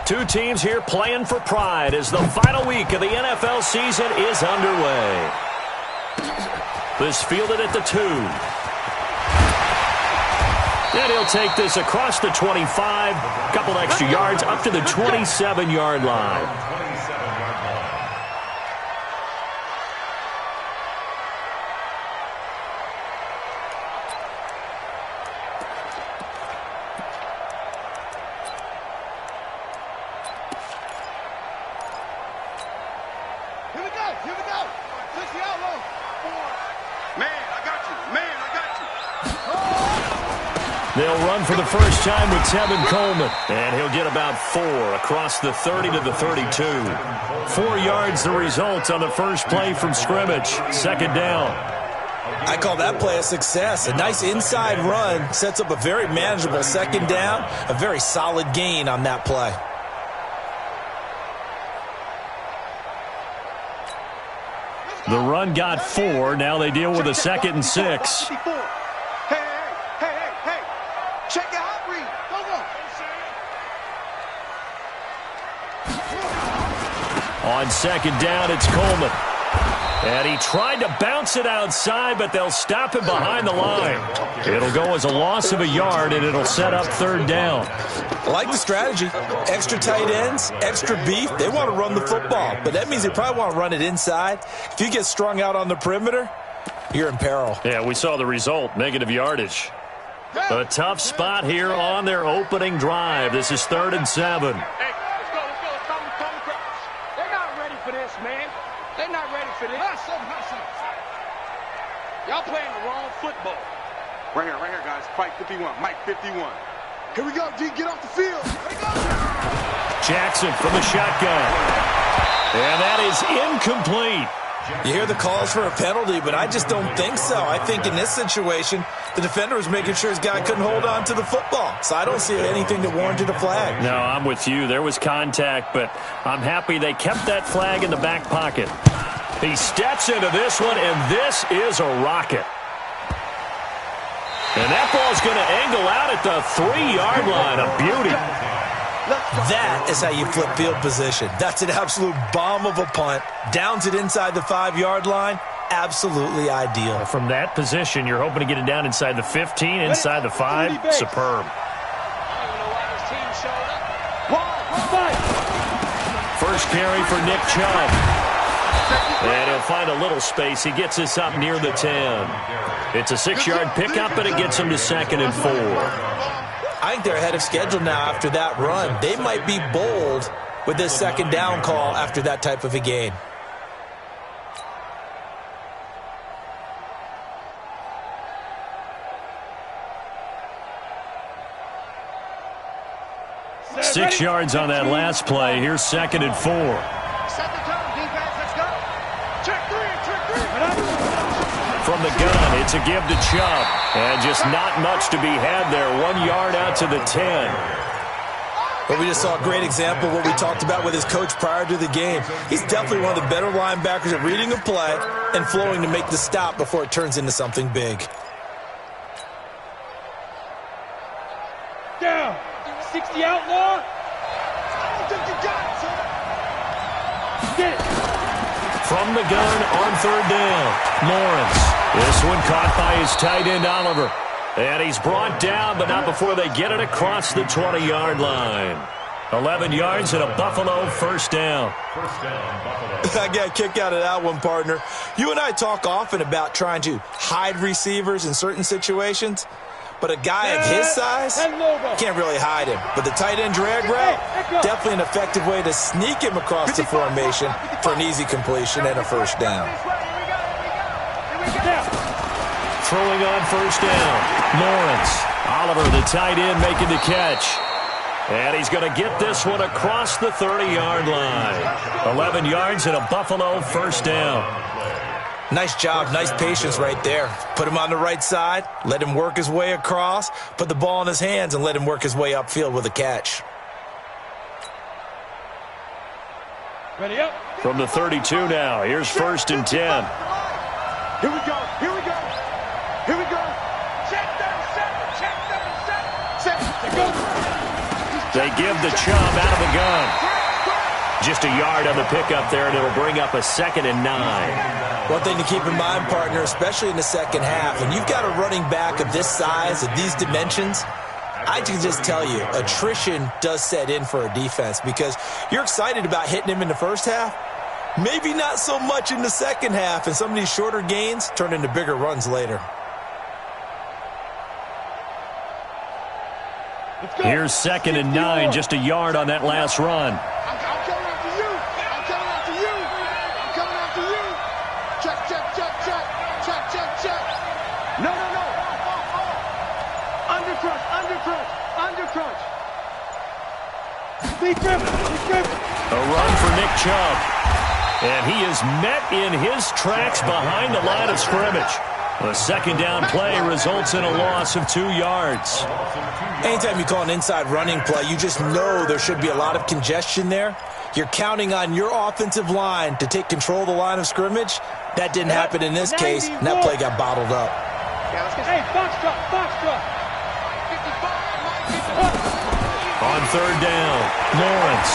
Two teams here playing for pride as the final week of the NFL season is underway. This fielded at the 2. And he'll take this across the 25, a couple extra yards up to the 27-yard line. They'll run for the first time with Tevin Coleman. And he'll get about 4 across the 30 to the 32. 4 yards the result on the first play from scrimmage. Second down. I call that play a success. A nice inside run sets up a very manageable second down. A very solid gain on that play. The run got 4. Now they deal with a 2nd and 6. Check your hot read. Go. On second down, it's Coleman. And he tried to bounce it outside, but they'll stop him behind the line. It'll go as a loss of a yard, and it'll set up third down. I like the strategy. Extra tight ends, extra beef. They want to run the football, but that means they probably want to run it inside. If you get strung out on the perimeter, you're in peril. Yeah, we saw the result, negative yardage. A tough spot here on their opening drive. This is 3rd and 7. Hey, let's go. Come across. They're not ready for this, man. They're not ready for this. Y'all playing the wrong football. Right here, guys. Fight 51. Mike 51. Here we go, D. Get off the field. Here we go. Jackson from the shotgun. And that is incomplete. You hear the calls for a penalty, but I just don't think so. I think in this situation, the defender was making sure his guy couldn't hold on to the football. So I don't see anything that warranted a flag. No, I'm with you. There was contact, but I'm happy they kept that flag in the back pocket. He steps into this one, and this is a rocket. And that ball's going to angle out at the 3-yard line. A beauty. That is how you flip field position. That's an absolute bomb of a punt. Downs it inside the 5-yard line. Absolutely ideal. From that position, you're hoping to get it down inside the 15, inside the 5. Superb. First carry for Nick Chubb. And he'll find a little space. He gets this up near the 10. It's a 6-yard pickup, and it gets him to 2nd and 4. I think they're ahead of schedule now after that run. They might be bold with this second down call after that type of a gain. Six yards on that last play. Here's 2nd and 4. Set the tone, defense. Let's go. Check 3. From the gun, it's a give to Chubb. And just not much to be had there. 1 yard out to the 10. But we just saw a great example of what we talked about with his coach prior to the game. He's definitely one of the better linebackers at reading a play and flowing to make the stop before it turns into something big. Down. 60 outlaw. I think you got it, son. Get it. From the gun on third down, Lawrence. This one caught by his tight end, Oliver. And he's brought down, but not before they get it across the 20-yard line. 11 yards and a Buffalo first down. I got a kick out of that one, partner. You and I talk often about trying to hide receivers in certain situations. But a guy of his size can't really hide him. But the tight end drag route, definitely an effective way to sneak him across the formation for an easy completion and a first down. Throwing on first down, Lawrence. Oliver, the tight end, making the catch. And he's going to get this one across the 30-yard line. 11 yards and a Buffalo first down. Nice job, nice patience right there. Put him on the right side, let him work his way across, put the ball in his hands, and let him work his way upfield with a catch. Ready up. From the 32 now, here's 1st and 10. Here we go. Here we go. Here we go. Check 7. Check 7. The They give the Chubb out of the gun. Just a yard on the pickup there, and it'll bring up a 2nd and 9. One thing to keep in mind, partner, especially in the second half, when you've got a running back of this size, of these dimensions, I can just tell you, attrition does set in for a defense because you're excited about hitting him in the first half. Maybe not so much in the second half, and some of these shorter gains turn into bigger runs later. Here's 2nd and 9, just a yard on that last run. A run for Nick Chubb. And he is met in his tracks behind the line of scrimmage. A 2nd down play results in a loss of 2 yards. Anytime you call an inside running play, you just know there should be a lot of congestion there. You're counting on your offensive line to take control of the line of scrimmage. That didn't happen in this case, and that play got bottled up. Hey, Foxtrot. On 3rd down, Lawrence.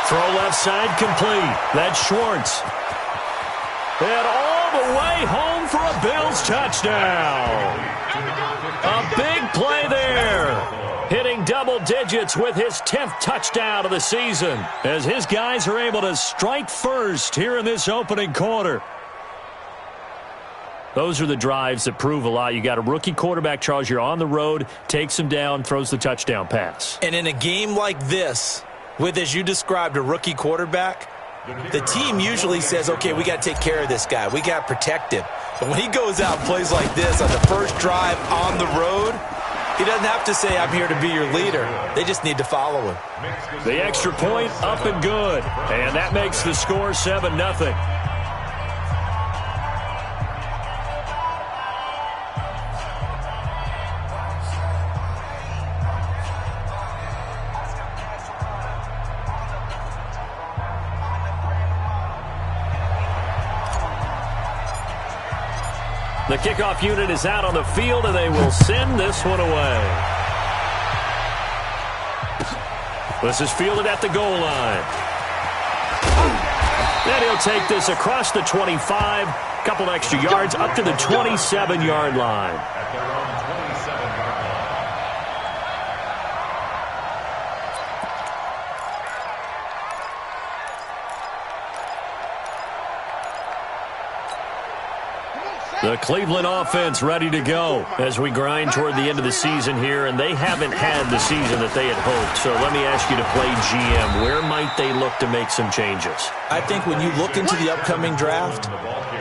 Throw left side complete. That's Schwartz. And all the way home for a Bills touchdown. A big play there. Hitting double digits with his 10th touchdown of the season as his guys are able to strike first here in this opening quarter. Those are the drives that prove a lot. You got a rookie quarterback, Charles. You're on the road, takes him down, throws the touchdown pass. And in a game like this, with, as you described, a rookie quarterback, the team usually says, okay, we got to take care of this guy. We got to protect him. But when he goes out and plays like this on the first drive on the road, he doesn't have to say, I'm here to be your leader. They just need to follow him. The extra point up and good. And that makes the score 7-0. The kickoff unit is out on the field, and they will send this one away. This is fielded at the goal line. And he'll take this across the 25, a couple extra yards, up to the 27-yard line. The Cleveland offense ready to go as we grind toward the end of the season here, and they haven't had the season that they had hoped. So let me ask you to play GM. Where might they look to make some changes? I think when you look into the upcoming draft,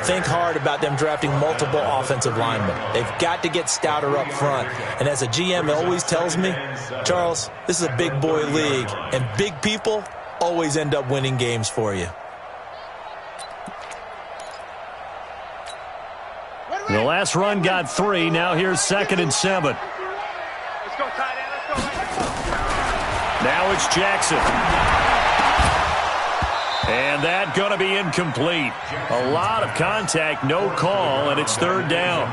think hard about them drafting multiple offensive linemen. They've got to get stouter up front. And as a GM, it always tells me, Charles, this is a big boy league, and big people always end up winning games for you. The last run got 3. Now here's 2nd and 7. Let's go, tight end. Let's go. Now it's Jackson. And that going to be incomplete. A lot of contact, no call, and it's 3rd down.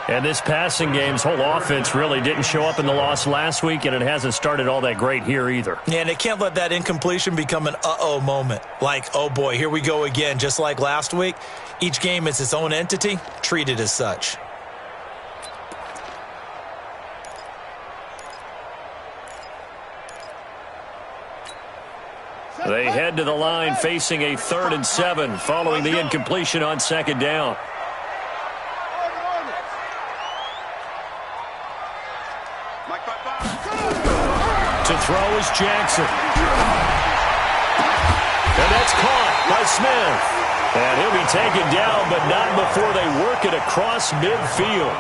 And this passing game's whole offense really didn't show up in the loss last week, and it hasn't started all that great here either. Yeah, and they can't let that incompletion become an uh-oh moment. Like, oh boy, here we go again, just like last week. Each game is its own entity, treated as such. They head to the line facing a 3rd and 7 following the incompletion on 2nd down. To throw is Jackson. And that's caught by Smith. And he'll be taken down, but not before they work it across midfield.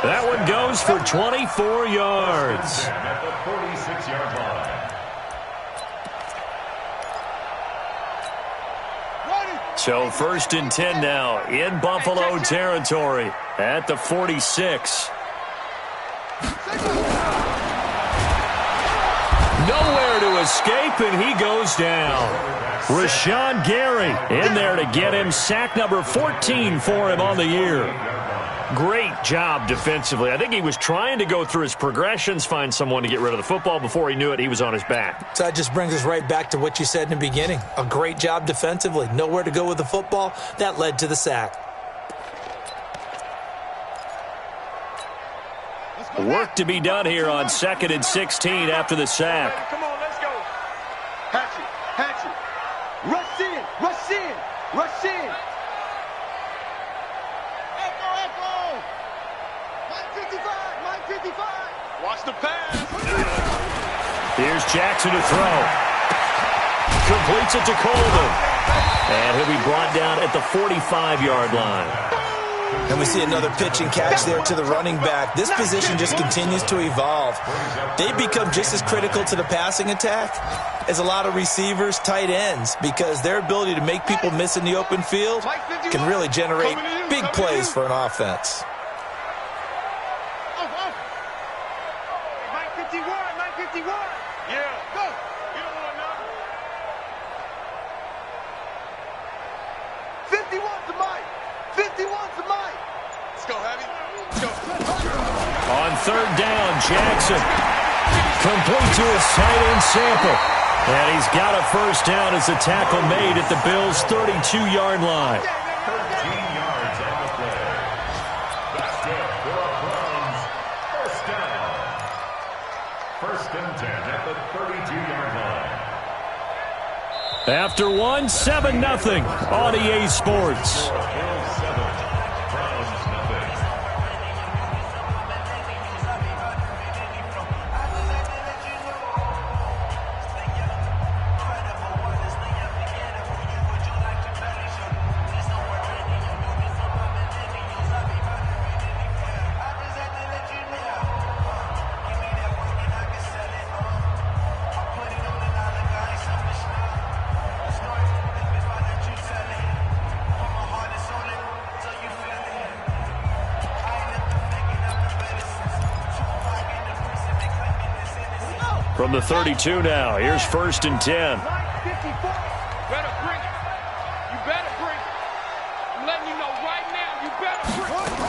That one goes for 24 yards. So 1st and 10 now in Buffalo territory at the 46. Nowhere to escape, and he goes down. Rashawn Gary in there to get him. Sack number 14 for him on the year. Great job defensively. I think he was trying to go through his progressions, find someone to get rid of the football. Before he knew it, he was on his back. So that just brings us right back to what you said in the beginning. A great job defensively. Nowhere to go with the football. That led to the sack. Work to be done here on 2nd and 16 after the sack. Come on, let's go. Hatchet, hatchet. Rush in, rush in, rush in. Echo. 955. Watch the pass. Here's Jackson to throw. Completes it to Coleman. And he'll be brought down at the 45-yard line. And we see another pitch and catch there to the running back. This position just continues to evolve. They become just as critical to the passing attack as a lot of receivers, tight ends, because their ability to make people miss in the open field can really generate big plays for an offense. Mike 51. Yeah. Go. You don't want none. 51 to Mike. 51 to Mike. Let's go, Heavy. Let's go. On 3rd down, Jackson. Complete to his tight end Sample. And he's got a first down as the tackle made at the Bills' 32-yard line. 13 yards on the play. That's good for a Browns first down. 1st and 10 at the 32-yard line. After 7-0 on EA Sports. Bills 7, Browns nothing. From the 32 now, here's 1st and 10. Better bring it. You better bring it. I'm letting you know right now, you better bring it.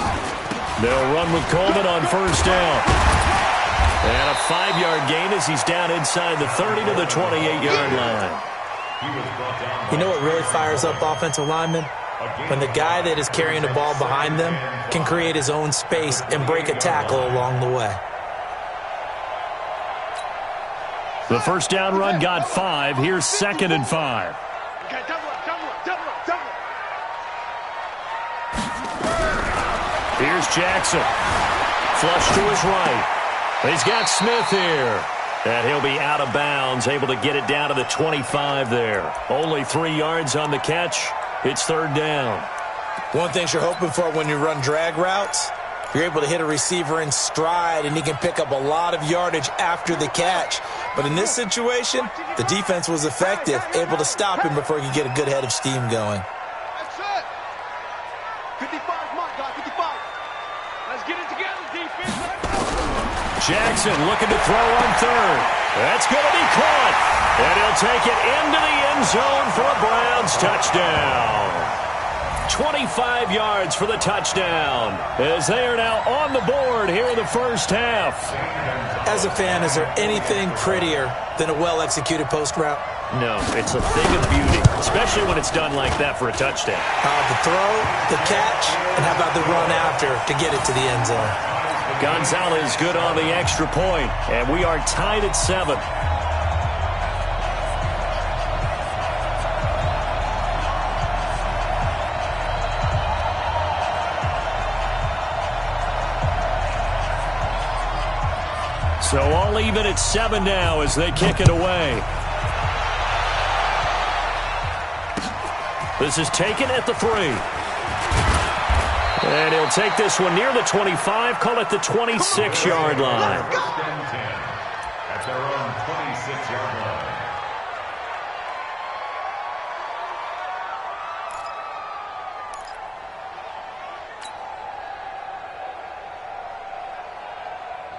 They'll run with Coleman on 1st down. And a 5-yard gain as he's down inside the 30 to the 28-yard line. You know what really fires up offensive linemen? When the guy that is carrying the ball behind them can create his own space and break a tackle along the way. The first down run got 5. Here's 2nd and 5. Okay, double up. Here's Jackson. Flush to his right. He's got Smith here. And he'll be out of bounds, able to get it down to the 25 there. Only 3 yards on the catch. It's 3rd down. One thing you're hoping for when you run drag routes, you're able to hit a receiver in stride, and he can pick up a lot of yardage after the catch. But in this situation, the defense was effective, able to stop him before he could get a good head of steam going. That's it. 55, Mike, guys, 55. Let's get it together, defense. Jackson looking to throw on 3rd. That's going to be caught. And he'll take it into the end zone for a Browns touchdown. 25 yards for the touchdown as they are now on the board here in the first half. As a fan, is there anything prettier than a well-executed post route? No, it's a thing of beauty, especially when it's done like that for a touchdown. The throw, the catch, and how about the run after to get it to the end zone? Gonzalez good on the extra point, and we are tied at 7. So all even at 7 now as they kick it away. This is taken at the 3. And he'll take this one near the 25, call it the 26-yard line. At their own 26-yard line.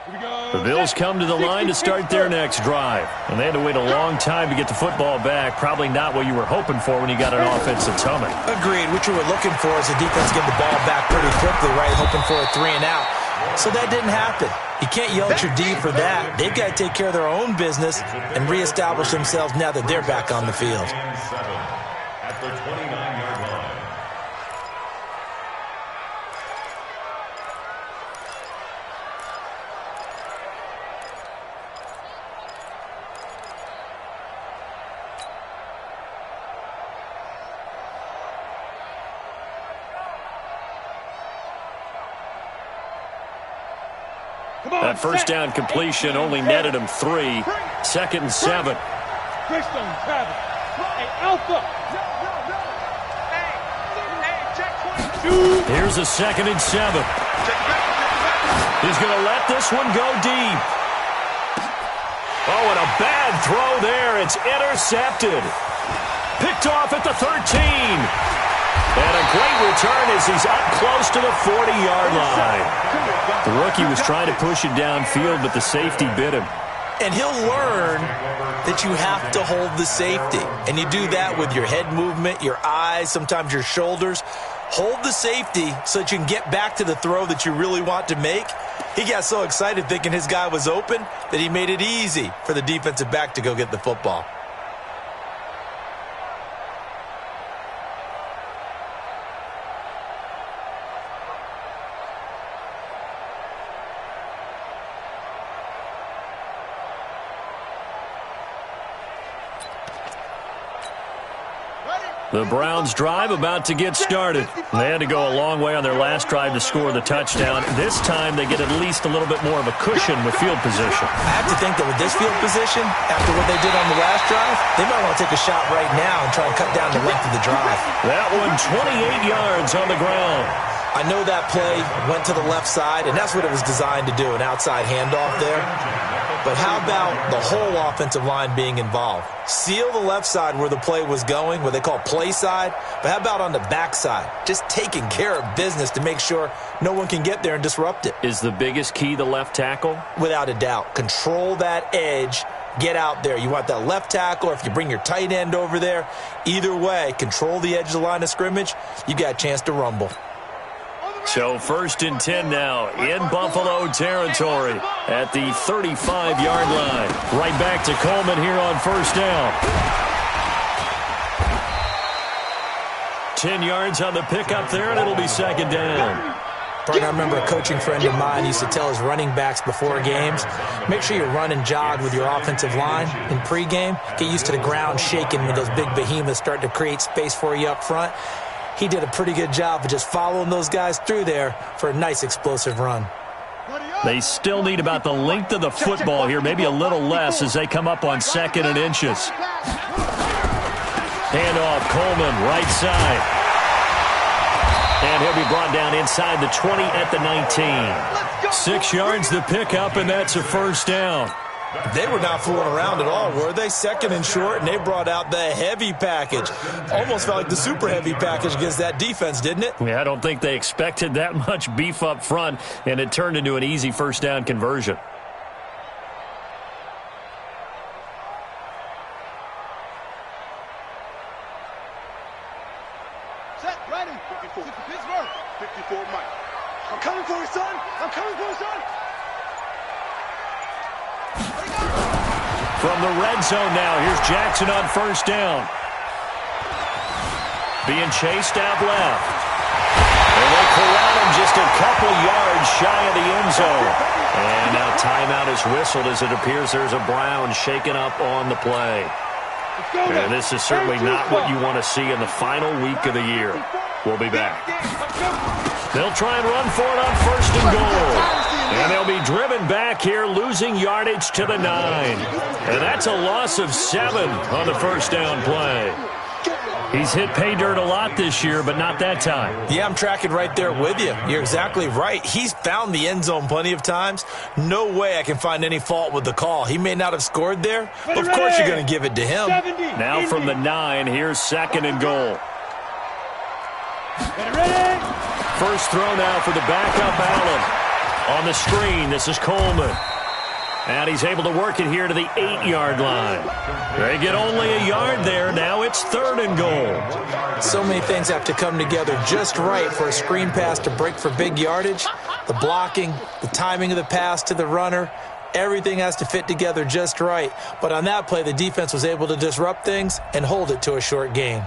Here we go. The Bills come to the line to start their next drive. And they had to wait a long time to get the football back. Probably not what you were hoping for when you got an offense that's humming. Agreed. What you were looking for is the defense get the ball back pretty quickly, right? Hoping for a 3 and out. So that didn't happen. You can't yell at your D for that. They've got to take care of their own business and reestablish themselves now that they're back on the field. At the 29-yard line. That first down completion only netted him 3. 2nd and 7. Christian Travis. Hey, Alpha. Here's a 2nd and 7. He's going to let this one go deep. Oh, and a bad throw there. It's intercepted. Picked off at the 13. And a great return as he's up close to the 40-yard line. The rookie was trying to push it downfield, but the safety bit him. And he'll learn that you have to hold the safety. And you do that with your head movement, your eyes, sometimes your shoulders. Hold the safety so that you can get back to the throw that you really want to make. He got so excited thinking his guy was open that he made it easy for the defensive back to go get the football. The Browns drive about to get started. They had to go a long way on their last drive to score the touchdown. This time they get at least a little bit more of a cushion with field position. I have to think that with this field position, after what they did on the last drive, they might want to take a shot right now and try and cut down the length of the drive. That one 28 yards on the ground. I know that play went to the left side, and that's what it was designed to do, an outside handoff there. But how about the whole offensive line being involved? Seal the left side where the play was going, what they call play side. But how about on the back side? Just taking care of business to make sure no one can get there and disrupt it. Is the biggest key the left tackle? Without a doubt. Control that edge. Get out there. You want that left tackle, or if you bring your tight end over there, either way, control the edge of the line of scrimmage. You got a chance to rumble. So 1st and 10 now in Buffalo territory at the 35-yard line. Right back to Coleman here on 1st down. 10 yards on the pickup there, and it'll be 2nd down. I remember a coaching friend of mine used to tell his running backs before games, make sure you run and jog with your offensive line in pregame. Get used to the ground shaking when those big behemoths start to create space for you up front. He did a pretty good job of just following those guys through there for a nice explosive run. They still need about the length of the football here, maybe a little less as they come up on 2nd and inches. Handoff, Coleman, right side. And he'll be brought down inside the 20 at the 19. 6 yards the pickup, and that's a 1st down. They were not fooling around at all, were they? 2nd and short, and they brought out the heavy package. Almost felt like the super heavy package against that defense, didn't it? Yeah, I don't think they expected that much beef up front, and it turned into an easy 1st down conversion. Set, ready. 54. Pittsburgh. 54, Mike. I'm coming for you, son. I'm coming for you, son. From the red zone now, here's Jackson on 1st down. Being chased out left. And they corral him just a couple yards shy of the end zone. And now timeout is whistled as it appears there's a Brown shaken up on the play. And this is certainly not what you want to see in the final week of the year. We'll be back. They'll try and run for it on 1st and goal. And they'll be driven back here, losing yardage to the 9. And that's a loss of 7 on the 1st down play. He's hit pay dirt a lot this year, but not that time. Yeah, I'm tracking right there with you. You're exactly right. He's found the end zone plenty of times. No way I can find any fault with the call. He may not have scored there, but of course you're going to give it to him. Now from the 9, here's 2nd and goal. First throw now for the backup Allen. On the screen, this is Coleman. And he's able to work it here to the 8-yard line. They get only a yard there. Now it's 3rd and goal. So many things have to come together just right for a screen pass to break for big yardage. The blocking, the timing of the pass to the runner, everything has to fit together just right. But on that play, the defense was able to disrupt things and hold it to a short gain.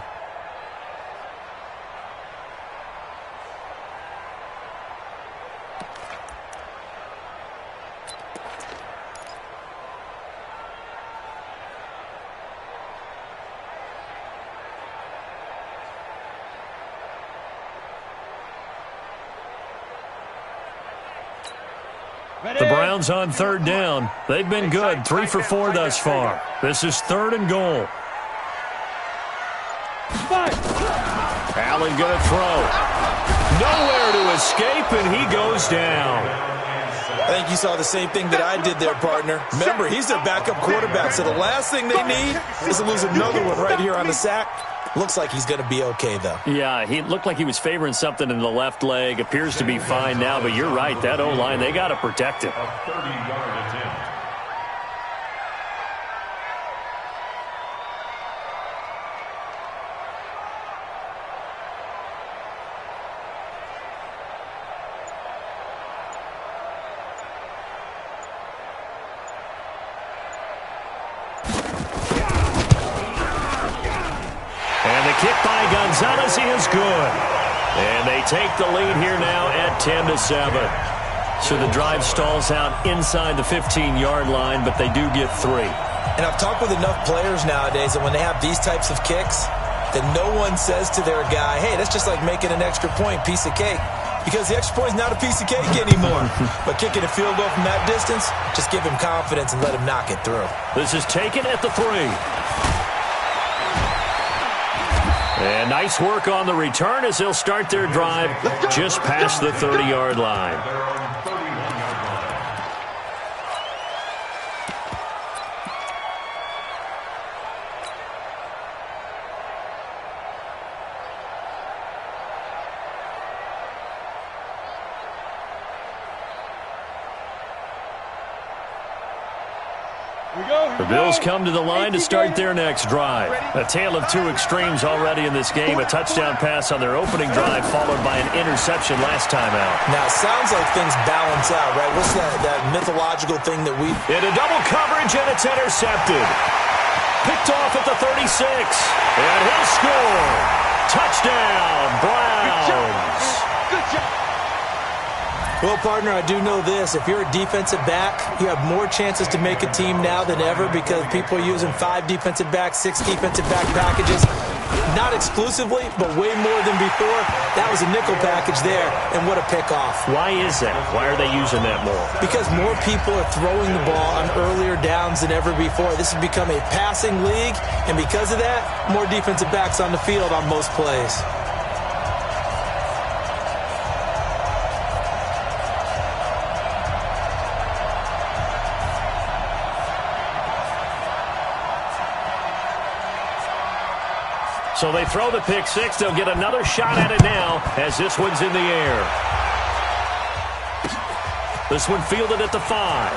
The Browns on 3rd down. They've been good, 3 for 4 thus far. This is 3rd and goal. Allen going to throw. Nowhere to escape, and he goes down. I think you saw the same thing that I did there, partner. Remember, he's their backup quarterback, so the last thing they need is to lose another one right here on the sack. Looks like he's going to be okay, though. Yeah, he looked like he was favoring something in the left leg. Appears to be fine now, but you're right. That O-line, they got to protect him. A 30-yard attempt. Kick by Gonzalez, he is good. And they take the lead here now at 10-7. So the drive stalls out inside the 15-yard line, but they do get 3. And I've talked with enough players nowadays that when they have these types of kicks, that no one says to their guy, hey, that's just like making an extra point, piece of cake. Because the extra point is not a piece of cake anymore. But kicking a field goal from that distance, just give him confidence and let him knock it through. This is taken at the 3. And nice work on the return as they'll start their drive just past the 30-yard line. The Bills come to the line to start their next drive. A tale of 2 extremes already in this game. A touchdown pass on their opening drive followed by an interception last time out. Now, it sounds like things balance out, right? What's that mythological thing that we... In a double coverage, and it's intercepted. Picked off at the 36. And he'll score. Touchdown, Browns. Good job. Well, partner, I do know this. If you're a defensive back, you have more chances to make a team now than ever because people are using 5 defensive backs, 6 defensive back packages. Not exclusively, but way more than before. That was a nickel package there, and what a pickoff. Why is that? Why are they using that more? Because more people are throwing the ball on earlier downs than ever before. This has become a passing league, and because of that, more defensive backs on the field on most plays. So they throw the pick 6. They'll get another shot at it now as this one's in the air. This one fielded at the 5.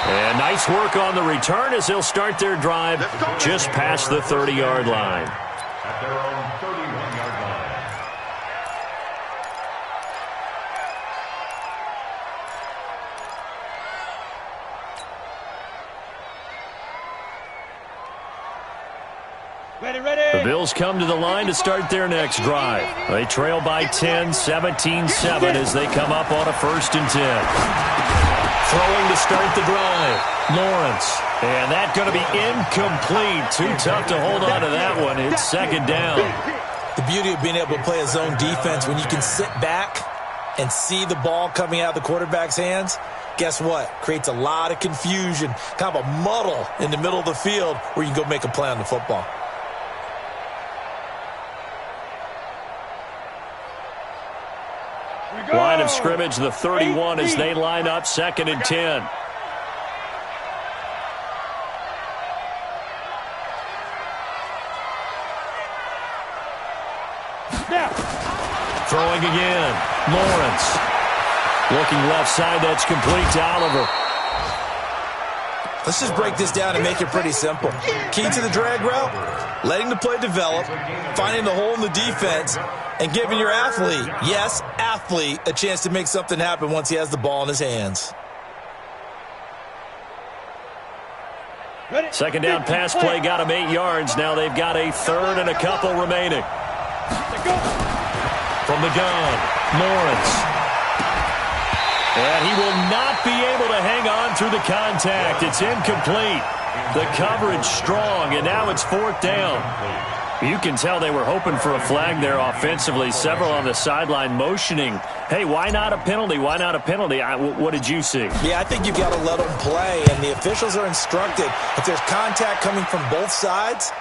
And nice work on the return as they'll start their drive just past the 30-yard line. At their own 31-yard line. The Bills come to the line to start their next drive. They trail by 10, 17-7 as they come up on a 1st and 10. Throwing to start the drive. Lawrence. And that's going to be incomplete. Too tough to hold on to that one. It's 2nd down. The beauty of being able to play a zone defense when you can sit back and see the ball coming out of the quarterback's hands, guess what? Creates a lot of confusion, kind of a muddle in the middle of the field where you can go make a play on the football. Line of scrimmage, the 31 as they line up 2nd and 10. Throwing again. Lawrence. Looking left side, that's complete to Oliver. Let's just break this down and make it pretty simple. Key to the drag route, letting the play develop, finding the hole in the defense, and giving your athlete, yes, athlete, a chance to make something happen once he has the ball in his hands. Second down pass play got him 8 yards. Now they've got a third and a couple remaining. From the gun, Lawrence. And he will not be able to hang on through the contact. It's incomplete. The coverage strong, and now it's 4th down. You can tell they were hoping for a flag there offensively. Several on the sideline motioning, hey, why not a penalty? Why not a penalty? What did you see? Yeah, I think you've got to let them play, and the officials are instructed. If there's contact coming from both sides,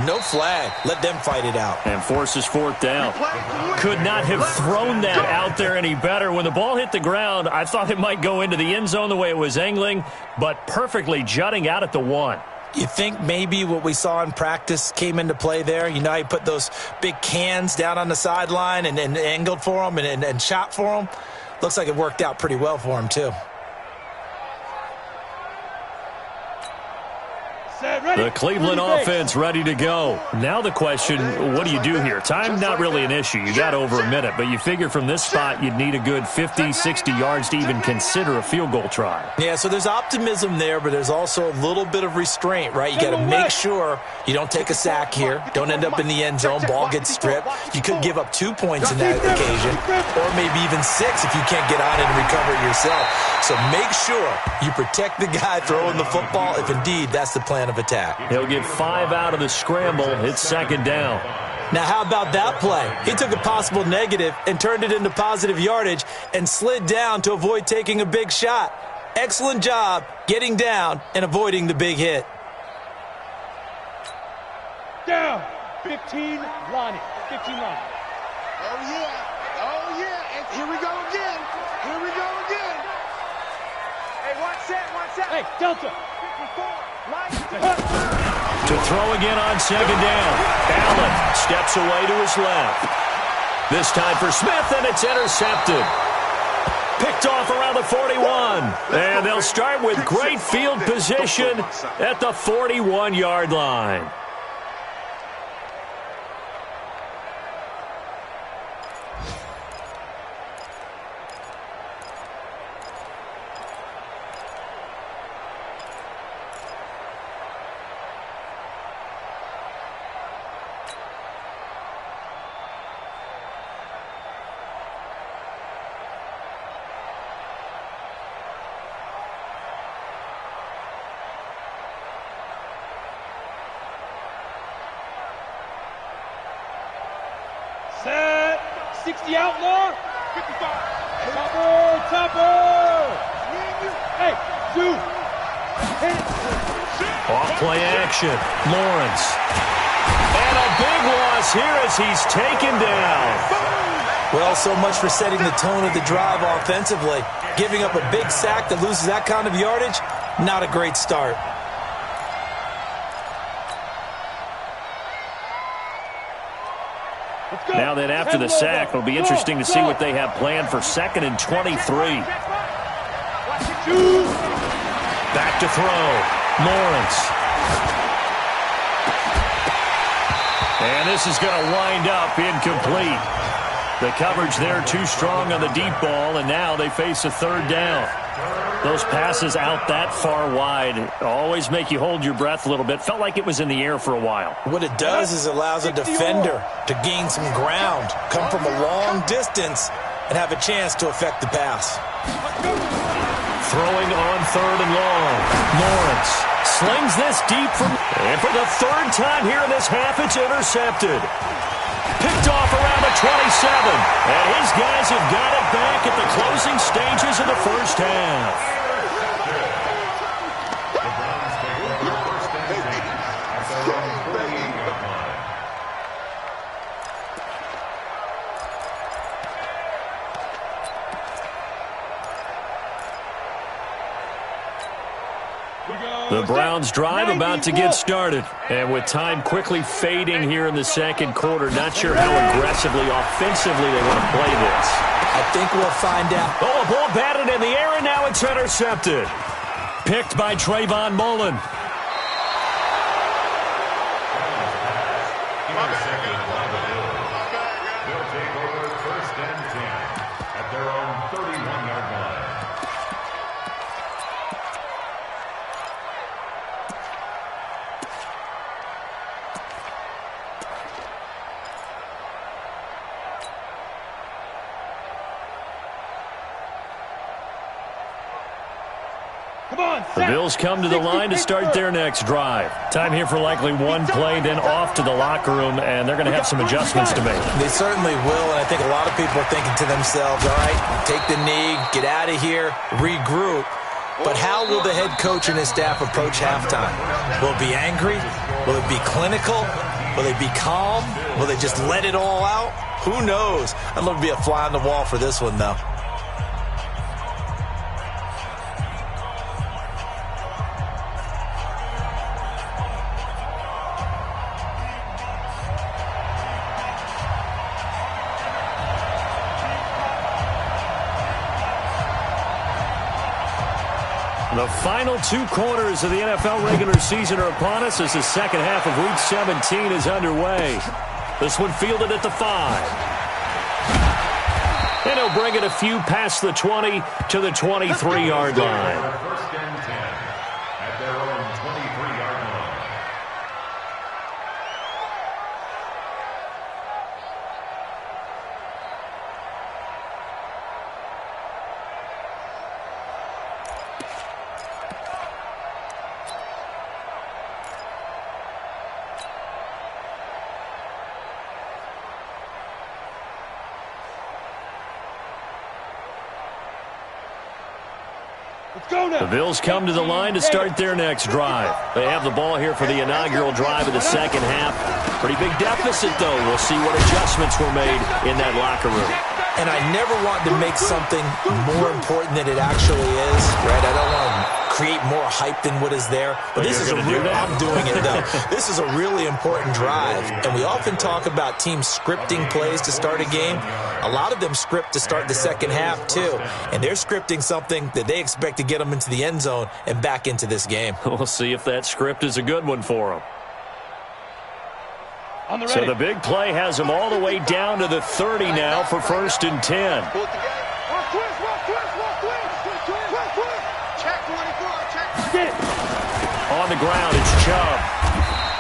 no flag. Let them fight it out. And forces 4th down. Could not have thrown that out there any better. When the ball hit the ground, I thought it might go into the end zone the way it was angling, but perfectly jutting out at the 1. You think maybe what we saw in practice came into play there? You know how you put those big cans down on the sideline and angled for them and shot for them? Looks like it worked out pretty well for him, too. The Cleveland offense ready to go. Now the question, what do you do here? Time not really an issue. You got over a minute, but you figure from this spot you'd need a good 50, 60 yards to even consider a field goal try. Yeah, so there's optimism there, but there's also a little bit of restraint, right? You got to make sure you don't take a sack here. Don't end up in the end zone. Ball gets stripped. You could give up 2 points in that occasion, or maybe even 6 if you can't get on it and recover it yourself. So make sure you protect the guy throwing the football if indeed that's the plan of attack. He'll get 5 out of the scramble. It's 2nd down. Now, how about that play? He took a possible negative and turned it into positive yardage and slid down to avoid taking a big shot. Excellent job getting down and avoiding the big hit. Down. 15, Lonnie. 15, Lonnie. Oh, yeah. Oh, yeah. And here we go again. Here we go again. Hey, watch that. Hey, Delta. 54. To throw again on 2nd down. Allen steps away to his left. This time for Smith, and it's intercepted. Picked off around the 41. And they'll start with great field position at the 41-yard line. Set. 60 outlaw. 55. Topper. Hey, Zoo. Off play action. Lawrence. And a big loss here as he's taken down. Well, so much for setting the tone of the drive offensively. Giving up a big sack that loses that kind of yardage, not a great start. Now then, after the sack, it'll be interesting to see what they have planned for 2nd and 23. Back to throw. Lawrence. And this is going to wind up incomplete. The coverage there too strong on the deep ball, and now they face a 3rd down. Those passes out that far wide always make you hold your breath a little bit. Felt like it was in the air for a while. What it does is it allows a defender to gain some ground, come from a long distance, and have a chance to affect the pass. Throwing on 3rd and long. Lawrence slings this deep and for the 3rd time here in this half, it's intercepted. Picked off around the 27. And his guys have got it back at the closing stages of the first half. The Browns Browns drive about to get started. And with time quickly fading here in the second quarter, not sure how aggressively, offensively they want to play this. I think we'll find out. Oh, a ball batted in the air, and now it's intercepted. Picked by Trayvon Mullen. They'll take over 1st and 10 at their own 31-yard line. The Bills come to the line to start their next drive. Time here for likely one play, then off to the locker room, and they're going to have some adjustments to make. They certainly will, and I think a lot of people are thinking to themselves, all right, take the knee, get out of here, regroup. But how will the head coach and his staff approach halftime? Will it be angry? Will it be clinical? Will they be calm? Will they just let it all out? Who knows? I'd love to be a fly on the wall for this one, though. The final 2 quarters of the NFL regular season are upon us as the second half of Week 17 is underway. This one fielded at the 5. And he'll bring it a few past the 20 to the 23-yard line. 1st and 10 at their own 23-yard line. The Bills come to the line to start their next drive. They have the ball here for the inaugural drive of the second half. Pretty big deficit, though. We'll see what adjustments were made in that locker room. And I never want to make something more important than it actually is, right? I don't want to create more hype than what is there. But this is a real, I'm doing it, though. This is a really important drive. And we often talk about teams scripting plays to start a game. A lot of them script to start the second half, too. And they're scripting something that they expect to get them into the end zone and back into this game. We'll see if that script is a good one for them. So the big play has them all the way down to the 30 now for 1st and 10. On the ground, it's Chubb.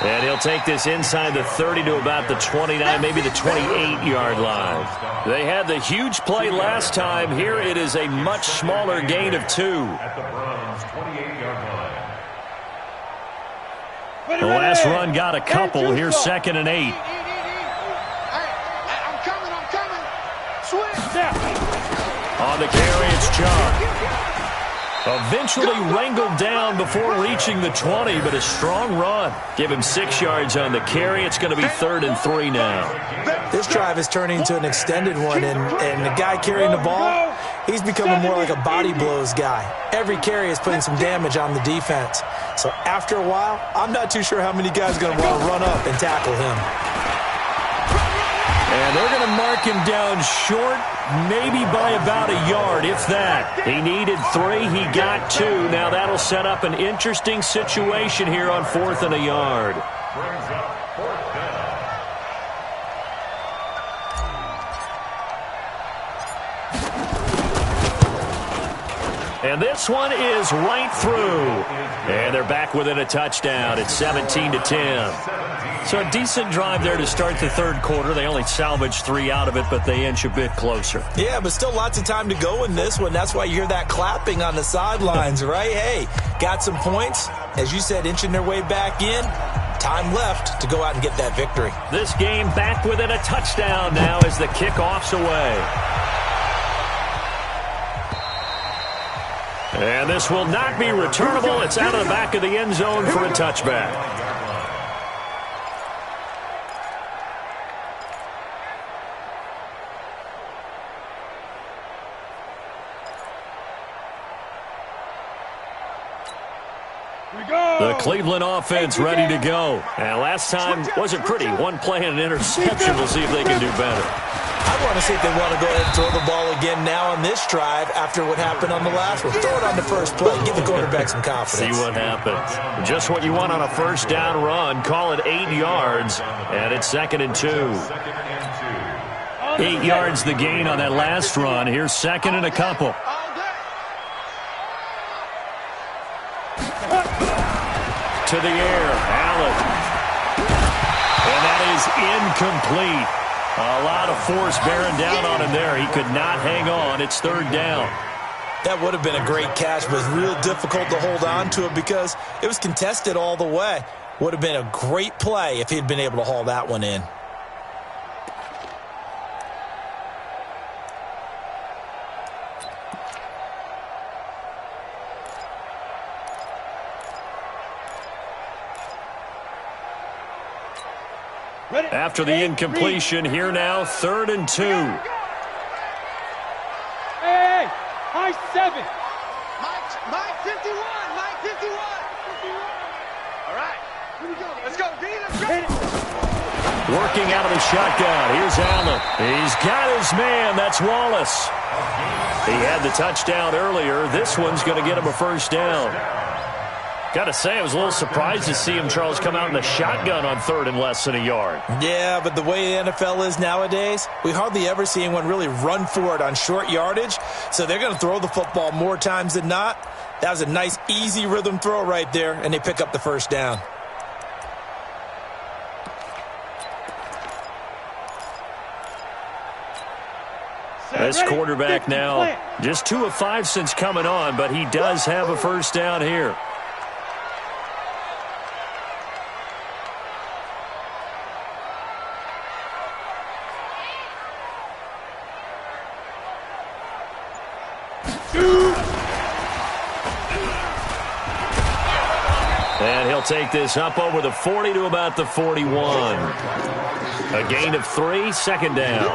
And he'll take this inside the 30 to about the 29, maybe the 28-yard line. They had the huge play last time. Here it is a much smaller gain of 2. At the Browns' 28-yard line. The last run got a couple. Here's 2nd and 8. I'm coming. Switch. On the carry, it's Chubb. Eventually wrangled down before reaching the 20, but a strong run. Give him 6 yards on the carry. It's going to be 3rd and 3 now. This drive is turning into an extended one, and the guy carrying the ball, he's becoming more like a body blows guy. Every carry is putting some damage on the defense. So after a while, I'm not too sure how many guys are going to want to run up and tackle him. And they're going to mark him down short, maybe by about a yard, if that. He needed 3. He got 2. Now that'll set up an interesting situation here on 4th and a yard. Brings up 4th down. And this one is right through. And they're back within a touchdown. It's 17-10. So a decent drive there to start the 3rd quarter. They only salvaged 3 out of it, but they inch a bit closer. Yeah, but still lots of time to go in this one. That's why you hear that clapping on the sidelines, right? Hey, got some points. As you said, inching their way back in. Time left to go out and get that victory. This game back within a touchdown now as the kickoff's away. And this will not be returnable. It's out of the back of the end zone for a touchback. The The Cleveland offense ready to go. And last time wasn't pretty. One play and an interception. We'll see if they can do better. I want to see if they want to go ahead and throw the ball again now on this drive after what happened on the last one. Throw it on the first play. Give the quarterback some confidence. See what happens. Just what you want on a first down run. Call it 8 yards, and it's 2nd and 2. 8 yards the gain on that last run. Here's 2nd and a couple. To the air, Allen. And that is incomplete. A lot of force bearing down on him there. He could not hang on. It's 3rd down. That would have been a great catch, but it was real difficult to hold on to it because it was contested all the way. Would have been a great play if he had been able to haul that one in. After the incompletion, here now, 3rd and 2. Hey, high 7. Mike 51. Mike 51. All right. Here we go. Let's go. Working out of the shotgun. Here's Allen. He's got his man. That's Wallace. He had the touchdown earlier. This one's going to get him a first down. Got to say, I was a little surprised to see him, Charles, come out in the shotgun on 3rd and less than a yard. Yeah, but the way the NFL is nowadays, we hardly ever see anyone really run for it on short yardage. So they're going to throw the football more times than not. That was a nice, easy rhythm throw right there, and they pick up the first down. This quarterback now just 2 of 5 since coming on, but he does have a first down here. And he'll take this up over the 40 to about the 41. A gain of 3, 2nd down.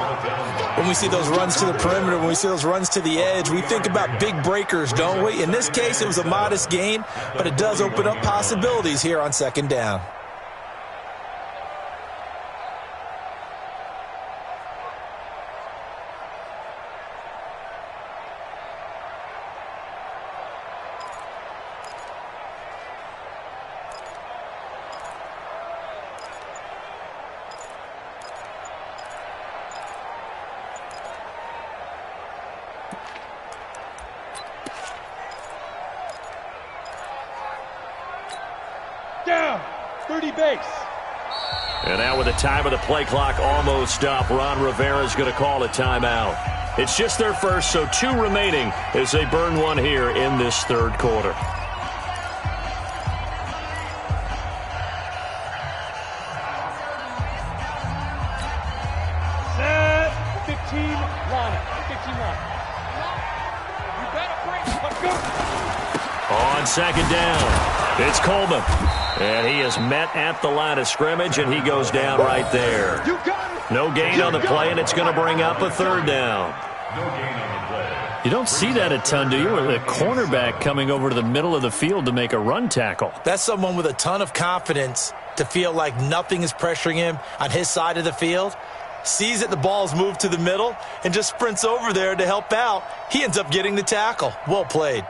When we see those runs to the perimeter, when we see those runs to the edge, we think about big breakers, don't we? In this case, it was a modest gain, but it does open up possibilities here on 2nd down. Down, 30 base. And now with the time of the play clock almost up, Ron Rivera's going to call a timeout. It's just their first, so 2 remaining as they burn one here in this 3rd quarter. Set, 15 line. 15 line. You better break. Let's go. On 2nd down, it's Coleman. And he is met at the line of scrimmage, and he goes down right there. No gain on the play, and it's going to bring up a 3rd down. You don't see that a ton, do you? With a cornerback coming over to the middle of the field to make a run tackle. That's someone with a ton of confidence to feel like nothing is pressuring him on his side of the field. Sees that the ball's moved to the middle and just sprints over there to help out. He ends up getting the tackle. Well played.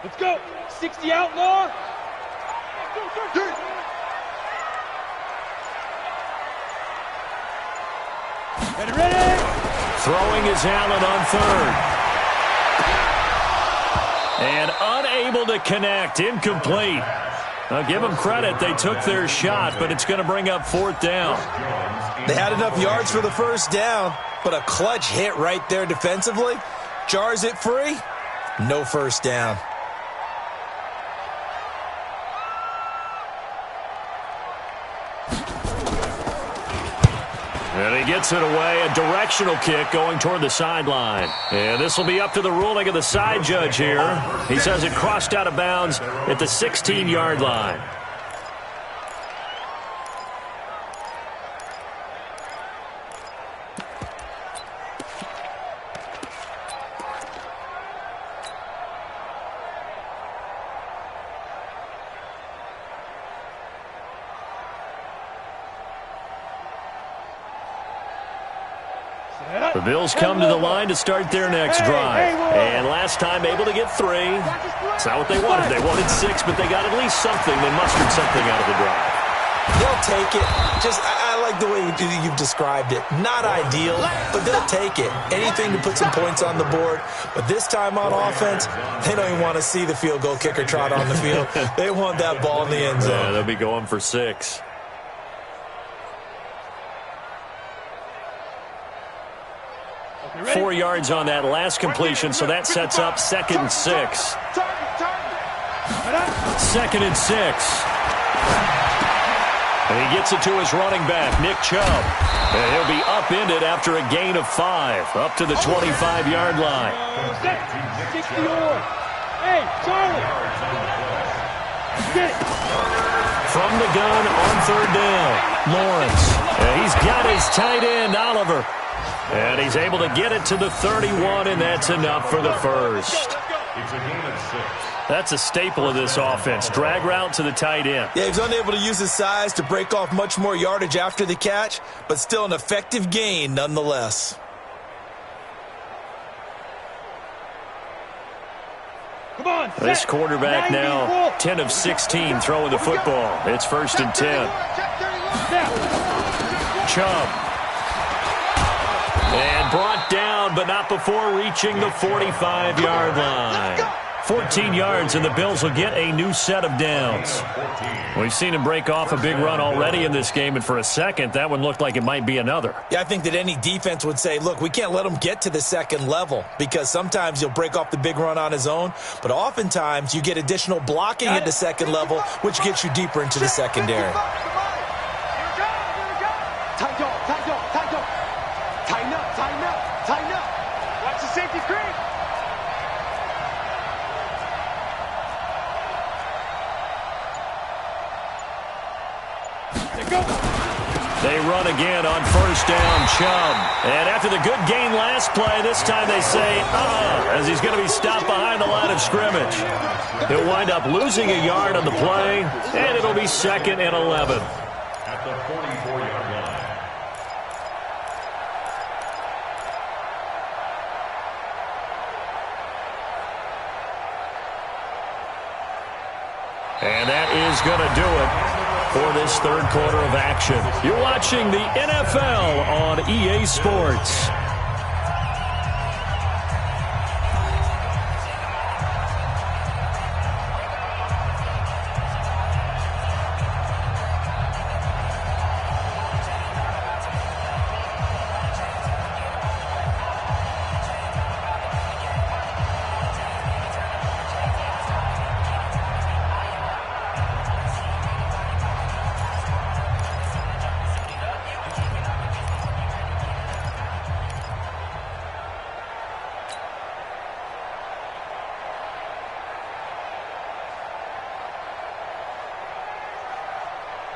Let's go. 60 outlaw. Ready. Throwing is Allen on 3rd. And unable to connect. Incomplete. Now give them credit. They took their shot, but it's going to bring up 4th down. They had enough yards for the first down, but a clutch hit right there defensively. Jars it free. No first down. And he gets it away, a directional kick going toward the sideline. And this will be up to the ruling of the side judge here. He says it crossed out of bounds at the 16-yard line. The Bills come to the line to start their next drive. And last time able to get 3. It's not what they wanted. They wanted 6, but they got at least something. They mustered something out of the drive. They'll take it. I like the way you've described it. Not ideal, but they'll take it. Anything to put some points on the board. But this time on offense, they don't even want to see the field goal kicker trot on the field. They want that ball in the end zone. Yeah, they'll be going for 6. Ready? 4 yards on that last completion, so that sets up 2nd and 6. 2nd and 6. And he gets it to his running back, Nick Chubb. And he'll be upended after a gain of 5, up to the 25-yard line. 60 or. Hey, Charlie. Get it. From the gun on 3rd down, Lawrence. And he's got his tight end, Oliver. And he's able to get it to the 31, and that's enough for the first. It's a gain of 6. That's a staple of this offense. Drag route to the tight end. Yeah, he's unable to use his size to break off much more yardage after the catch, but still an effective gain nonetheless. Come on, This quarterback now 10 of 16 throwing the football. It's 1st and 10. Chubb. And brought down, but not before reaching the 45-yard line. 14 yards, and the Bills will get a new set of downs. We've seen him break off a big run already in this game, and for a second, that one looked like it might be another. Yeah, I think that any defense would say, look, we can't let him get to the 2nd level because sometimes he'll break off the big run on his own, but oftentimes you get additional blocking at the 2nd level, which gets you deeper into the secondary. Tighten up. Watch the safety screen. They run again on 1st down, Chubb. And after the good gain last play, this time they say, as he's going to be stopped behind the line of scrimmage. He'll wind up losing a yard on the play, and it'll be 2nd and 11. At the 44-yard line. And that is going to do it for this 3rd quarter of action. You're watching the NFL on EA Sports.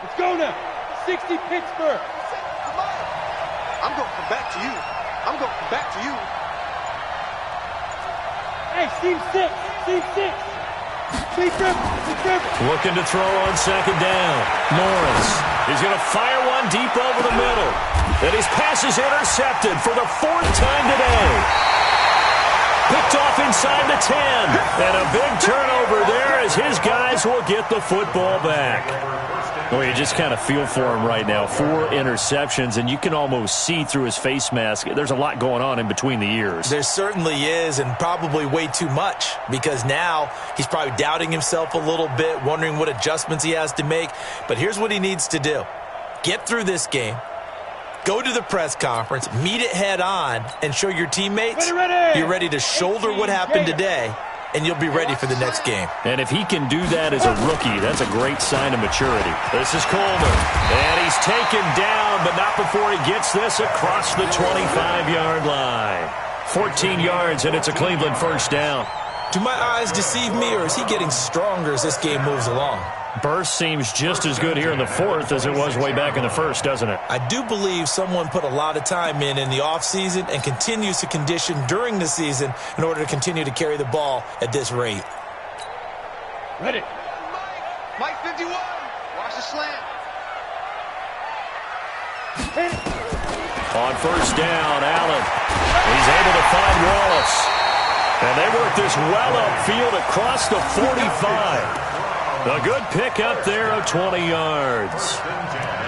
Let's go now. 60 Pittsburgh. I'm going to come back to you. Hey, Team 6. Big River. Looking to throw on 2nd down. Lawrence. He's going to fire one deep over the middle. And his pass is intercepted for the 4th time today. Picked off inside the 10. And a big turnover there as his guys will get the football back. Well, you just kind of feel for him right now. 4 interceptions, and you can almost see through his face mask. There's a lot going on in between the ears. There certainly is, and probably way too much, because now he's probably doubting himself a little bit, wondering what adjustments he has to make. But here's what he needs to do. Get through this game. Go to the press conference, meet it head on, and show your teammates you're ready to shoulder what happened today and you'll be ready for the next game. And if he can do that as a rookie, that's a great sign of maturity. This is Coleman, and he's taken down, but not before he gets this across the 25-yard line. 14 yards, and it's a Cleveland first down. Do my eyes deceive me, or is he getting stronger as this game moves along? Burst seems just as good here in the fourth as it was way back in the first, doesn't it? I do believe someone put a lot of time in the offseason and continues to condition during the season in order to continue to carry the ball at this rate. Ready. Mike 51. Watch the slant. On first down, Allen. He's able to find Wallace. And they work this well upfield across the 45. A good pickup there of 20 yards.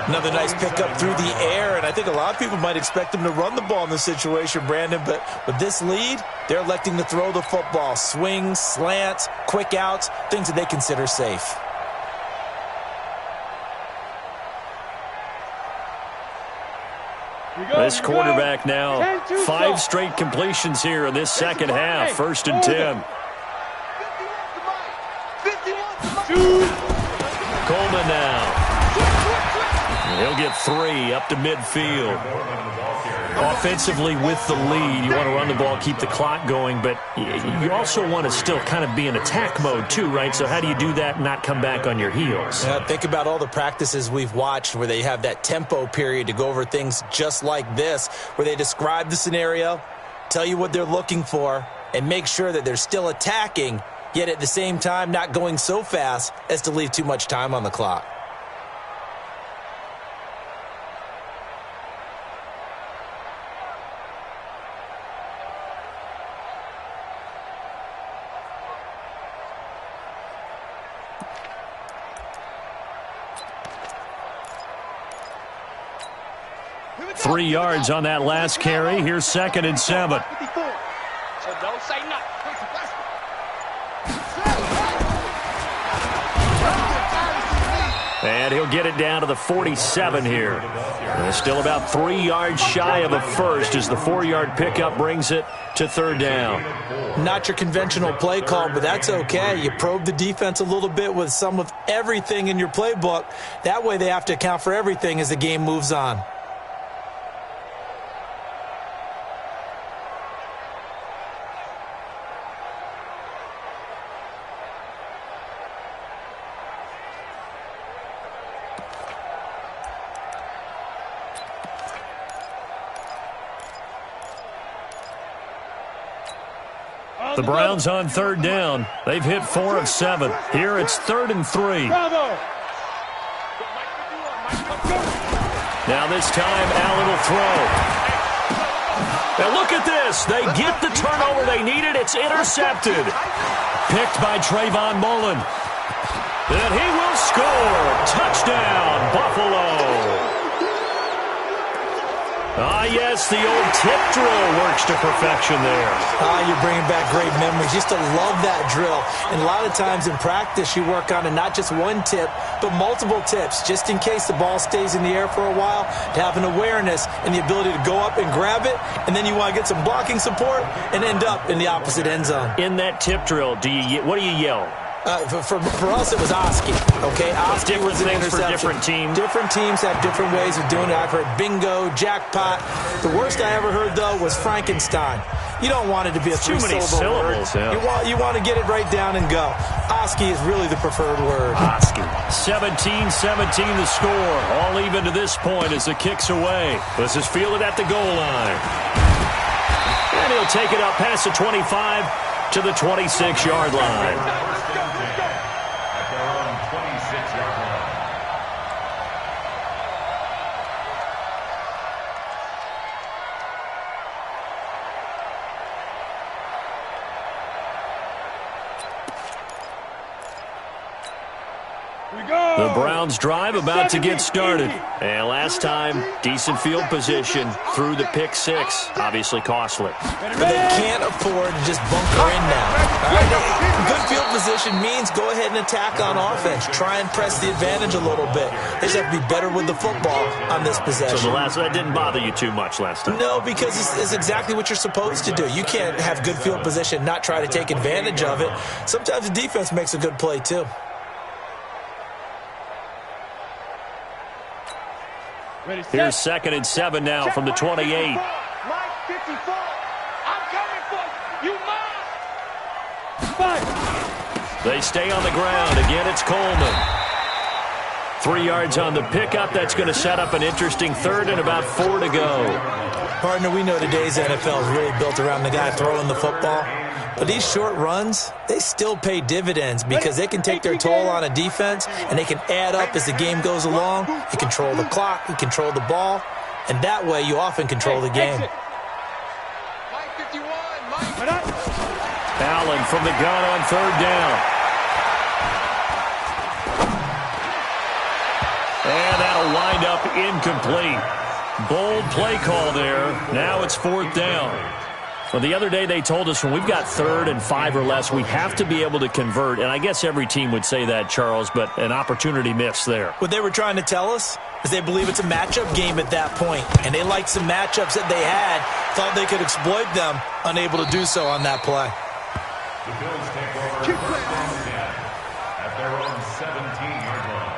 Another nice pickup through the air, and I think a lot of people might expect them to run the ball in this situation, Brandon, but with this lead, they're electing to throw the football. Swings, slants, quick outs, things that they consider safe. This quarterback now, 5 straight completions here in this second half. First and 10. Coleman now. He'll get 3 up to midfield. Offensively with the lead, you want to run the ball, keep the clock going, but you also want to still kind of be in attack mode too, right? So how do you do that and not come back on your heels? Yeah, think about all the practices we've watched where they have that tempo period to go over things just like this, where they describe the scenario, tell you what they're looking for, and make sure that they're still attacking, yet at the same time not going so fast as to leave too much time on the clock. Three yards on that last carry. Here's second and 7. So don't say nothing. And he'll get it down to the 47 here. And still about 3 yards shy of a first as the 4-yard pickup brings it to third down. Not your conventional play call, but that's okay. You probe the defense a little bit with some of everything in your playbook. That way they have to account for everything as the game moves on. The Browns on third down. They've hit 4 of 7. Here it's 3rd and 3. Now this time Allen will throw. Now look at this. They get the turnover they needed. It's intercepted. Picked by Trayvon Mullen. And he will score. Touchdown, Buffalo. Yes, the old tip drill works to perfection there. You're bringing back great memories. Used to love that drill. And a lot of times in practice, you work on it, not just one tip, but multiple tips, just in case the ball stays in the air for a while, to have an awareness and the ability to go up and grab it, and then you want to get some blocking support and end up in the opposite end zone. In that tip drill, what do you yell? For us, it was Oski. Okay, Oski was an interception. For different teams. Different teams have different ways of doing it. I've heard bingo, jackpot. The worst I ever heard, though, was Frankenstein. You don't want it to be a three-syllable word. Yeah. You want to get it right down and go. Oski is really the preferred word. Oski. 17-17 the score. All even to this point as the kick's away. This is fielded at the goal line. And he'll take it up past the 25 to the 26-yard line. The Browns drive about to get started. And last time, decent field position through the pick six. Obviously costly. But they can't afford to just bunker in now. All right? Good field position means go ahead and attack on offense. Try and press the advantage a little bit. They just have to be better with the football on this possession. So that didn't bother you too much last time? No, because it's exactly what you're supposed to do. You can't have good field position, not try to take advantage of it. Sometimes the defense makes a good play, too. Here's 2nd and 7 now from the 28. Mike 54. I'm coming for you. Mine. They stay on the ground. Again, it's Coleman. 3 yards on the pickup. That's going to set up an interesting third and about 4 to go. Partner, we know today's NFL is really built around the guy throwing the football. But these short runs, they still pay dividends because they can take their toll on a defense and they can add up as the game goes along. You control the clock, you control the ball, and that way you often control the game. Mike 51. Mike. Allen from the gun on 3rd down. And that'll wind up incomplete. Bold play call there. Now it's 4th down. Well, the other day they told us when we've got 3rd and 5 or less, we have to be able to convert. And I guess every team would say that, Charles, but an opportunity missed there. What they were trying to tell us is they believe it's a matchup game at that point. And they liked some matchups that they had, thought they could exploit them, unable to do so on that play. The Bills take over 1st and 10 at their own 17-yard line.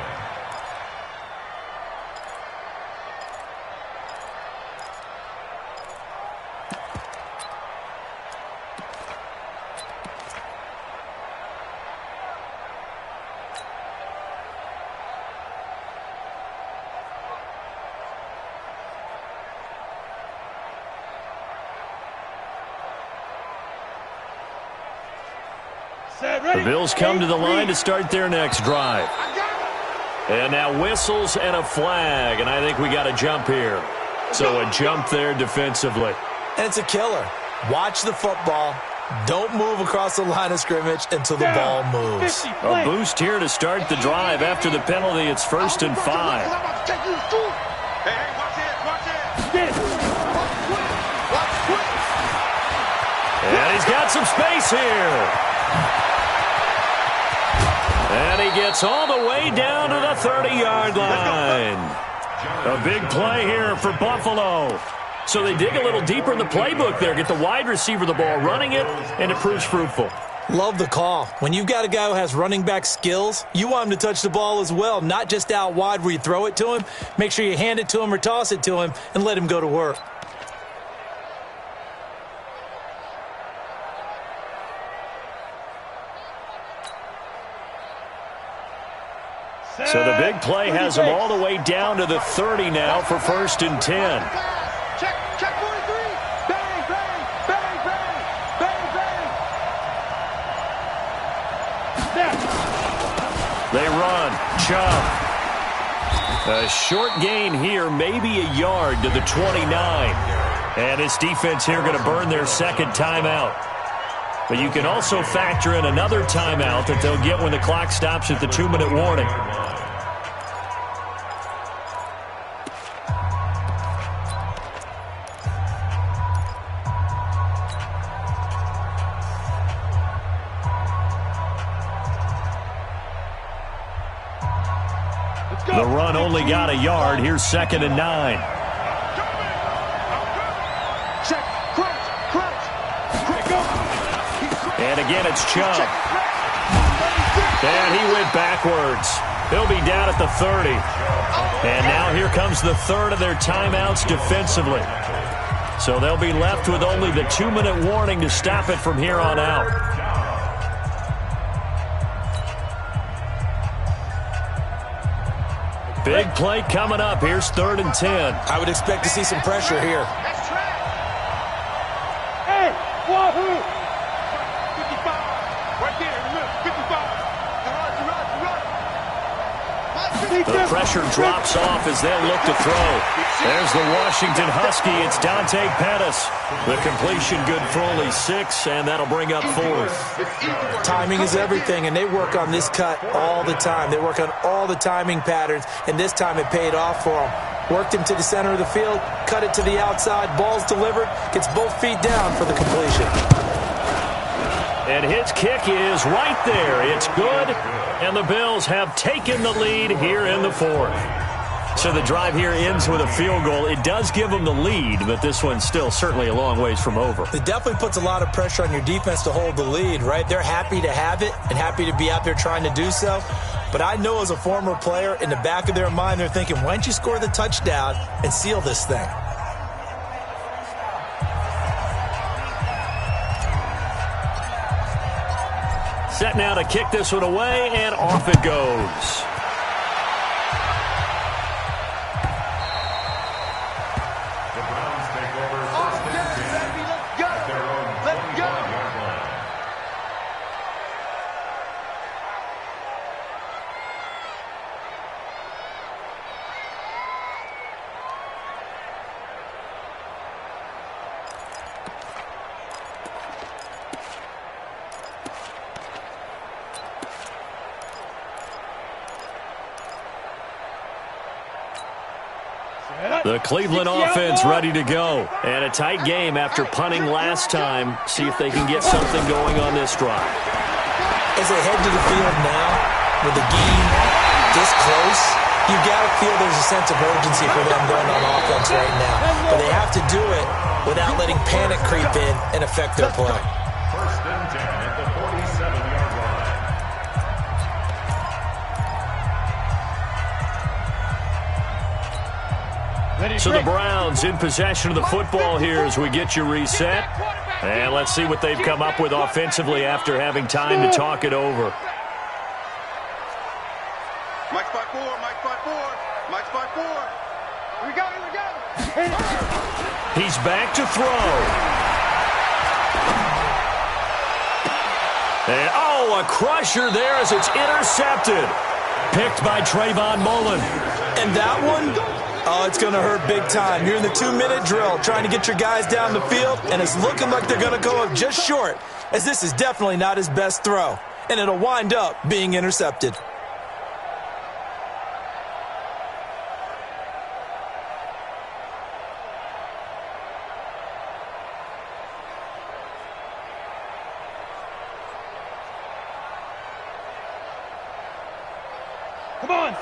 The Bills come to the line to start their next drive. And now whistles and a flag, and I think we got a jump here. So a jump there defensively. And it's a killer. Watch the football. Don't move across the line of scrimmage until the ball moves. A boost here to start the drive. After the penalty, it's 1st and 5. And he's got some space here. And he gets all the way down to the 30-yard line. A big play here for Buffalo. So they dig a little deeper in the playbook there, get the wide receiver the ball, running it, and it proves fruitful. Love the call. When you've got a guy who has running back skills, you want him to touch the ball as well, not just out wide where you throw it to him. Make sure you hand it to him or toss it to him and let him go to work. So the big play has them all the way down to the 30 now for 1st and 10. Check 43. Bang, bang, bang, bang, bang, bang. They run. Chubb. A short gain here, maybe a yard to the 29. And this defense here going to burn their 2nd timeout. But you can also factor in another timeout that they'll get when the clock stops at the 2-minute warning. The run only got a yard. Here's 2nd and 9. Check, crunch. And again, it's Chubb. And he went backwards. He'll be down at the 30. And now here comes the 3rd of their timeouts defensively. So they'll be left with only the 2-minute warning to stop it from here on out. Big play coming up. Here's 3rd and 10. I would expect to see some pressure here. Hey, wahoo! 55. Right there, remember, 55. Run. The pressure drops off as they'll look to throw. There's the Washington Husky. It's Dante Pettis. The completion good for only 6, and that'll bring up 4th. Timing is everything, and they work on this cut all the time. They work on all the timing patterns, and this time it paid off for them. Worked him to the center of the field, cut it to the outside, ball's delivered, gets both feet down for the completion. And his kick is right there. It's good, and the Bills have taken the lead here in the 4th. So the drive here ends with a field goal. It does give them the lead, but this one's still certainly a long ways from over. It definitely puts a lot of pressure on your defense to hold the lead, right? They're happy to have it and happy to be out there trying to do so. But I know as a former player, in the back of their mind, they're thinking, why don't you score the touchdown and seal this thing? Set now to kick this one away, and off it goes. The Browns take over first and 10 at their own 25-yard line. The Cleveland offense ready to go. And a tight game after punting last time. See if they can get something going on this drive. As they head to the field now, with the game this close, you've got to feel there's a sense of urgency for them going on offense right now. But they have to do it without letting panic creep in and affect their play. First and 10 at the 47-yard line. So the Browns in possession of the football here as we get you reset. And let's see what they've come up with offensively after having time to talk it over. Mike spot 4, Mike spot 4, Mike spot 4. Here we go, here we go. He's back to throw. And, a crusher there as it's intercepted. Picked by Trayvon Mullen. And that one, it's going to hurt big time. You're in the 2-minute drill trying to get your guys down the field, and it's looking like they're going to go up just short, as this is definitely not his best throw, and it'll wind up being intercepted.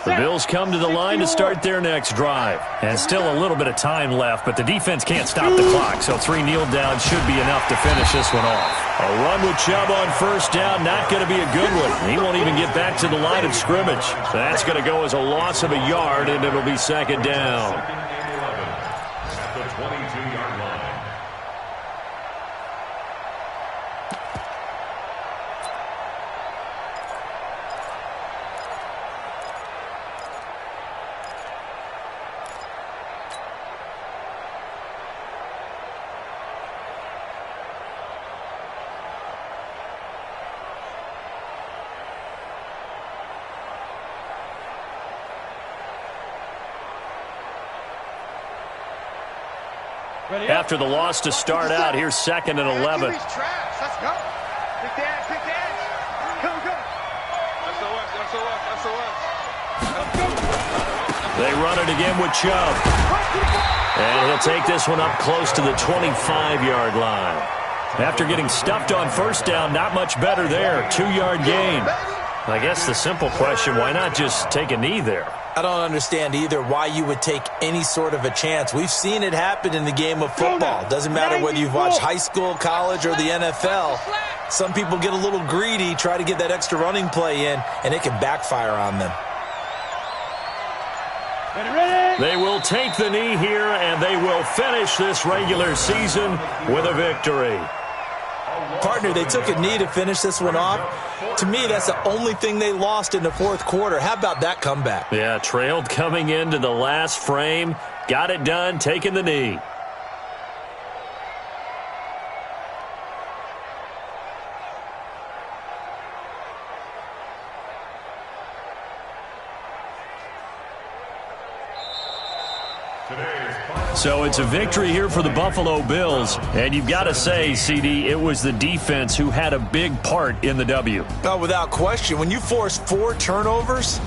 The Bills come to the line to start their next drive. And still a little bit of time left, but the defense can't stop the clock, so 3 kneel downs should be enough to finish this one off. A run with Chubb on first down, not going to be a good one. He won't even get back to the line of scrimmage. That's going to go as a loss of a yard, and it'll be second down. At the 22-yard line. After the loss to start out, here's second and 11. Let's go. Pick the edge, pick the edge. Go, go. They run it again with Chubb. And he'll take this one up close to the 25-yard line. After getting stuffed on first down, not much better there. 2-yard gain. I guess the simple question, why not just take a knee there? I don't understand either why you would take any sort of a chance. We've seen it happen in the game of football. Doesn't matter whether you've watched high school, college, or the NFL. Some people get a little greedy, try to get that extra running play in, and it can backfire on them. They will take the knee here, and they will finish this regular season with a victory. Partner, they took a knee to finish this one off. To me, that's the only thing they lost in the fourth quarter. How about that comeback? Yeah, trailed coming into the last frame. Got it done, taking the knee. So it's a victory here for the Buffalo Bills, and you've got to say, CD, it was the defense who had a big part in the W. Oh, without question. When you force 4 turnovers,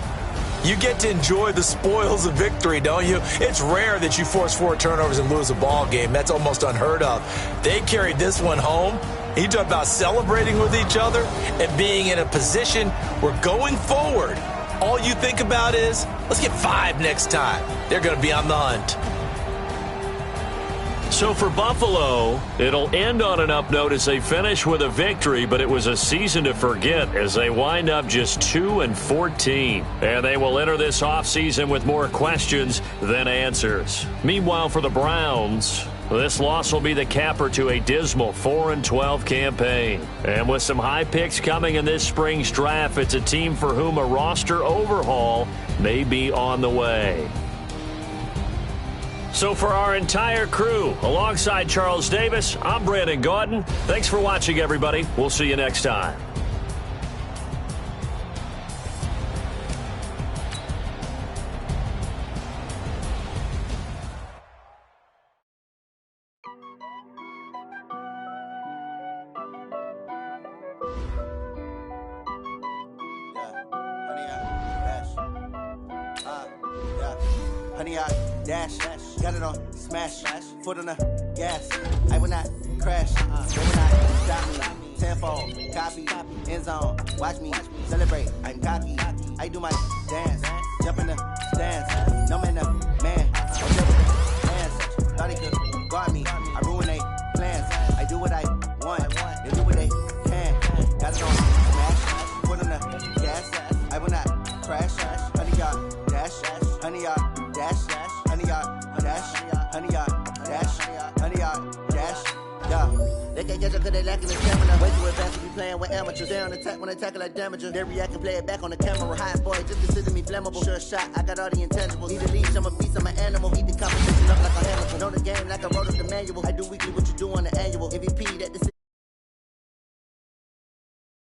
you get to enjoy the spoils of victory, don't you? It's rare that you force 4 turnovers and lose a ball game. That's almost unheard of. They carried this one home. You talk about celebrating with each other and being in a position where going forward, all you think about is, let's get 5 next time. They're going to be on the hunt. So for Buffalo, it'll end on an up note as they finish with a victory, but it was a season to forget as they wind up just 2-14. And they will enter this offseason with more questions than answers. Meanwhile, for the Browns, this loss will be the capper to a dismal 4-12 campaign. And with some high picks coming in this spring's draft, it's a team for whom a roster overhaul may be on the way. So for our entire crew, alongside Charles Davis, I'm Brandon Gaudin. Thanks for watching, everybody. We'll see you next time. Honey, I dash, got it on, smash, foot on the gas. I will not crash, they will not stop me. Tenfold, copy, end zone, watch me celebrate. I'm cocky, I do my dance, jump in the stands. No man, the man, I'm with the hands. Thought he could guard me, I ruin they plans. I do what I want, they do what they can. Got it on, smash, foot on the gas. I will not crash, honey, y'all dash, honey, y'all. Dash, honey, y'all, dash, honey, y'all, dash, honey, y'all, dash, yeah. They can't catch up cause they lacking the stamina. Way too advanced to be playing with amateurs. They on attack when they tackle like damager. They react and play it back on the camera. Hot boy, just consider me flammable. Sure shot, I got all the intangibles. Need a leash, I'm a beast, I'm an animal. Eat the competition up like a hammer. Know the game like I wrote up the manual. I do weekly what you do on the annual. MVP that the